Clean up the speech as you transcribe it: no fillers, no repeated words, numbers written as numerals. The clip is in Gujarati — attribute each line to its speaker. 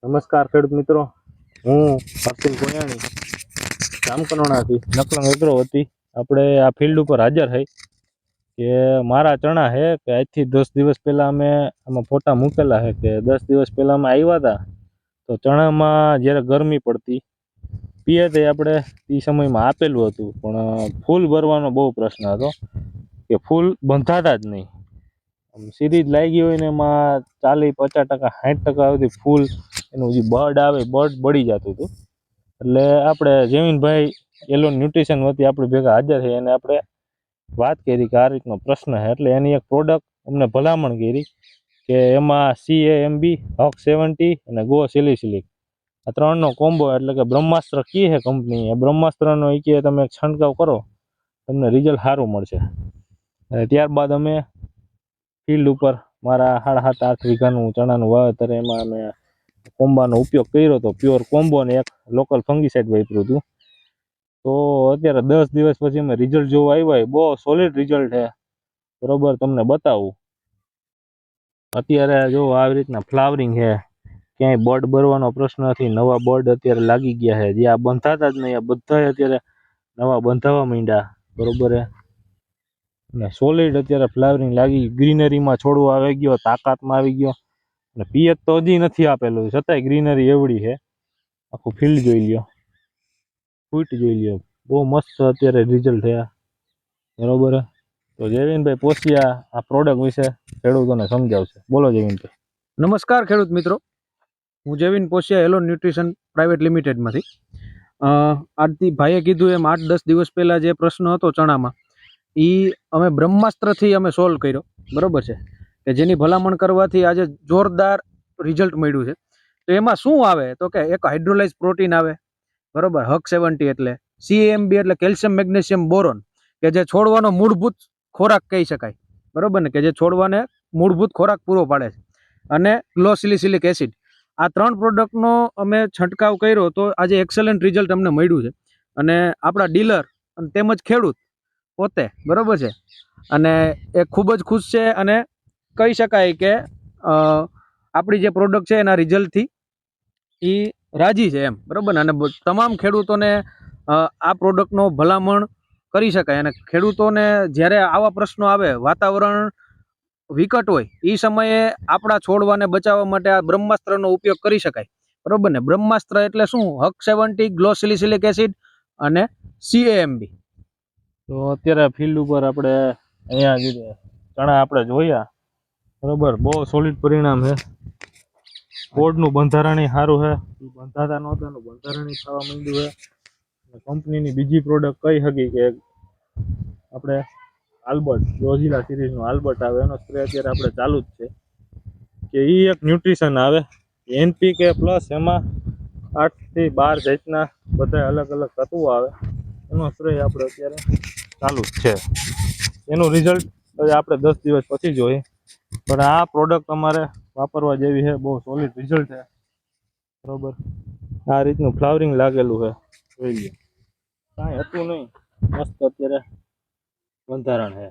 Speaker 1: નમસ્કાર ખેડૂત મિત્રો, હું હર્ષિલ કોયાણી જામકંડોરણાથી નકલંગ એગ્રો વતી આપણે આ ફિલ્ડ ઉપર હાજર થઈ કે મારા ચણા છે કે આજથી 10 દિવસ પહેલાં અમે આમાં ફોટા મૂકેલા છે કે 10 દિવસ પહેલાં અમે આવ્યા હતા તો ચણામાં જ્યારે ગરમી પડતી પિયતે આપણે એ સમયમાં આપેલું હતું, પણ ફૂલ ભરવાનો બહુ પ્રશ્ન હતો કે ફૂલ બંધાતા જ નહીં. સિરીજ લાગી હોય ને એમાં 40-50%, 60% સુધી ફૂલ એનું જે બર્ડ આવે બર્ડ બળી જતું હતું. એટલે આપણે જમીનભાઈ એલો ન્યુટ્રિશન વતી આપણી ભેગા હાજર છે અને આપણે વાત કરી કે આ રીતનો પ્રશ્ન છે, એટલે એની એક પ્રોડક્ટ અમને ભલામણ કરી કે એમાં CAMB, HUK 70 અને ગો સિલિસિલિક આ ત્રણનો કોમ્બો એટલે કે બ્રહ્માસ્ત્ર કી છે કંપની, એ બ્રહ્માસ્ત્રનો એ કે તમે છંટકાવ કરો તમને રિઝલ્ટ સારું મળશે. ત્યારબાદ અમે ફિલ્ડ ઉપર મારા 7.5-8 વીઘાનું ચણાનું વાવેતર એમાં અમે કોમ્બાનો ઉપયોગ કર્યો હતો, પ્યોર કોમ્બો ને એક લોકલ ફંગીસાઇડ વાપર્યું હતું. તો અત્યારે 10 દિવસ પછી અમે રિઝલ્ટ જોવા આવ્યા, બહુ સોલિડ રિઝલ્ટ છે. બરોબર, તમને બતાવું. અત્યારે જો આવી રીતના ફ્લાવરિંગ છે, ક્યાંય બર્ડ ભરવાનો પ્રશ્ન નથી, નવા બર્ડ અત્યારે લાગી ગયા છે. જે આ બંધાતા જ નહીં આ બધા અત્યારે નવા બંધાવા માંડ્યા. બરોબર છે ને સોલિડ અત્યારે ફ્લાવરિંગ લાગી, ગ્રીનરીમાં છોડવો આવી ગયો, તાકાતમાં આવી ગયો. અને પિયત તો હજી નથી આપેલું છતાંય ગ્રીનરી એવડી છે. આખું ફિલ્ડ જોઈ લ્યો, ફૂટ જોઈ લ્યો, બહુ મસ્ત અત્યારે રિઝલ્ટ થયા. બરોબર. તો જયવીનભાઈ પોસિયા આ પ્રોડક્ટ વિશે ખેડૂતોને સમજાવશે. બોલો જયવીનભાઈ.
Speaker 2: નમસ્કાર ખેડૂત મિત્રો, હું જયવીન પોસિયા એલો ન્યુટ્રિશન પ્રાઇવેટ લિમિટેડમાંથી. આજથી ભાઈએ કીધું એમ 8-10 દિવસ પહેલાં જે પ્રશ્ન હતો ચણામાં એ અમે બ્રહ્માસ્ત્રથી અમે સોલ્વ કર્યો. બરાબર છે, કે જેની ભલામણ કરવાથી આજે જોરદાર રિઝલ્ટ મળ્યું છે. તો એમાં શું આવે તો કે એક હાઇડ્રોલાઇઝ પ્રોટીન આવે, બરાબર, HUK 70 એટલે CAMB એટલે કેલ્શિયમ મેગ્નેશિયમ બોરોન, કે જે છોડવાનો મૂળભૂત ખોરાક કહી શકાય. બરાબર ને, કે જે છોડવાને મૂળભૂત ખોરાક પૂરો પાડે છે. અને ગ્લો સિલિસિલિક એસિડ, આ 3 પ્રોડક્ટનો અમે છંટકાવ કર્યો તો આજે એક્સલન્ટ રિઝલ્ટ અમને મળ્યું છે. અને આપણા ડીલર અને તેમજ ખેડૂત પોતે, બરાબર છે, અને એ ખૂબ જ ખુશ છે અને કહી શકાય કે આપણી જે પ્રોડક્ટ છે એના રિઝલ્ટથી એ રાજી છે એમ. બરાબર ને, અને તમામ ખેડૂતોને આ પ્રોડક્ટનો ભલામણ કરી શકાય. અને ખેડૂતોને જ્યારે આવા પ્રશ્નો આવે, વાતાવરણ વિકટ હોય એ સમયે આપણા છોડવાને બચાવવા માટે આ બ્રહ્માસ્ત્રનો ઉપયોગ કરી શકાય. બરાબર ને, બ્રહ્માસ્ત્ર એટલે શું? HUK 70, ગ્લો સિલિસિલિક એસિડ અને CAMB.
Speaker 1: તો અત્યારે ફિલ્ડ ઉપર આપણે અહીંયા ચણા આપણે જોયા, બરોબર, બહુ સોલિડ પરિણામ છે. બોર્ડનું બંધારણ સારું છે, બંધાતા નહોતા એનું બંધારણ થવા માંડ્યું છે. કંપનીની બીજી પ્રોડક્ટ કઈ શકી કે આપણે આલ્બર્ટ રોઝિલા સિરીઝનું આલ્બર્ટ આવે, એનો સ્પ્રે અત્યારે આપણે ચાલુ જ છે. કે એ એક ન્યુટ્રિશન આવે NPK પ્લસ, એમાં 8 થી 12 જાતના બધા અલગ અલગ તત્વો આવે, એનો સ્પ્રે આપણે અત્યારે ચાલુ જ છે. એનું રિઝલ્ટ આપણે 10 દિવસ પછી જોઈએ, પણ આ પ્રોડક્ટ અમારે વાપરવા જેવી છે, બહુ સોલિડ રિઝલ્ટ છે. બરોબર, આ રીતનું ફ્લાવરિંગ લાગેલું છે, જોઈ લો, કાંઈ હતું નહીં, મસ્ત અત્યારે બંધારણ છે.